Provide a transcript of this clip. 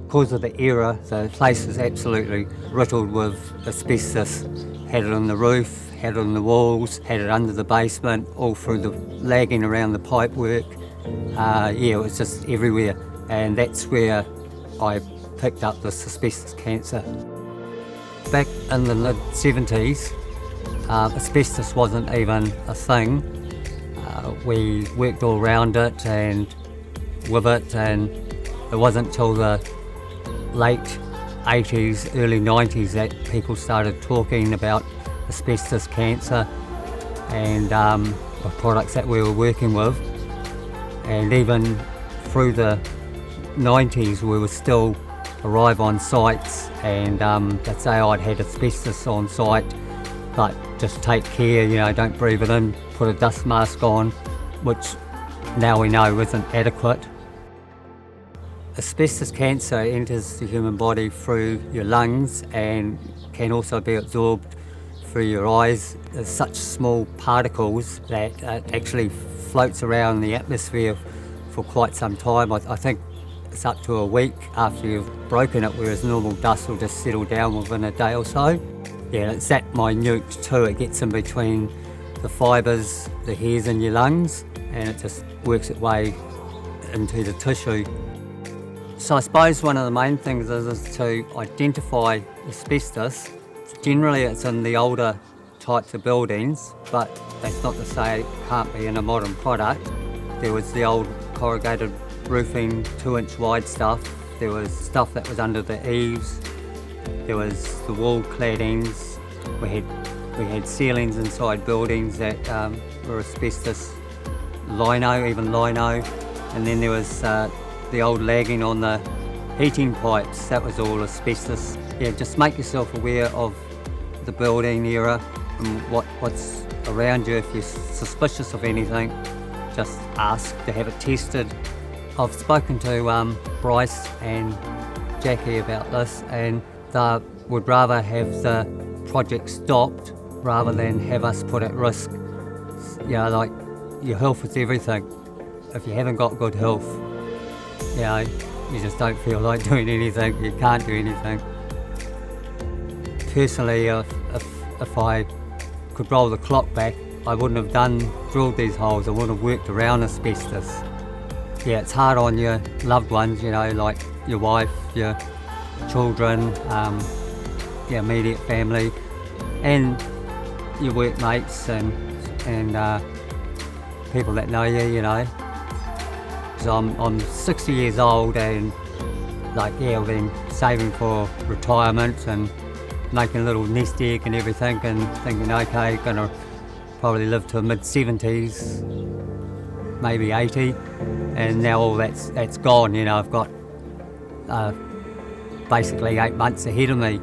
Because of the era, the place was absolutely riddled with asbestos. Had it on the roof, had it on the walls, had it under the basement, all through the lagging around the pipework. It was just everywhere. And that's where I picked up this asbestos cancer. Back in the mid-70s, asbestos wasn't even a thing. We worked all around it and with it, and it wasn't till the late 80s, early 90s that people started talking about asbestos cancer and the products that we were working with. And even through the 90s we would still arrive on sites and they'd say, I'd had asbestos on site, but just take care, don't breathe it in, put a dust mask on, which now we know isn't adequate. Asbestos cancer enters the human body through your lungs and can also be absorbed through your eyes. There's such small particles that it actually floats around the atmosphere for quite some time. I think it's up to a week after you've broken it, whereas normal dust will just settle down within a day or so. Yeah, it's that minute too. It gets in between the fibres, the hairs in your lungs, and it just works its way into the tissue. So I suppose one of the main things is to identify asbestos. Generally it's in the older types of buildings, but that's not to say it can't be in a modern product. There was the old corrugated roofing, 2-inch wide stuff. There was stuff that was under the eaves. There was the wall claddings. We had ceilings inside buildings that were asbestos, even lino. And then there was the old lagging on the heating pipes, that was all asbestos. Yeah, just make yourself aware of the building era and what's around you. If you're suspicious of anything, just ask to have it tested. I've spoken to Bryce and Jackie about this, and they would rather have the project stopped rather than have us put at risk. Like your health is everything. If you haven't got good health, you just don't feel like doing anything, you can't do anything. Personally, if I could roll the clock back, I wouldn't have drilled these holes, I wouldn't have worked around asbestos. Yeah, it's hard on your loved ones, like your wife, your children, your immediate family, and your workmates and people that know you, So I'm 60 years old and I've been saving for retirement and making a little nest egg and everything and thinking, okay, gonna probably live to mid-70s, maybe 80, and now all that's gone. I've got basically 8 months ahead of me.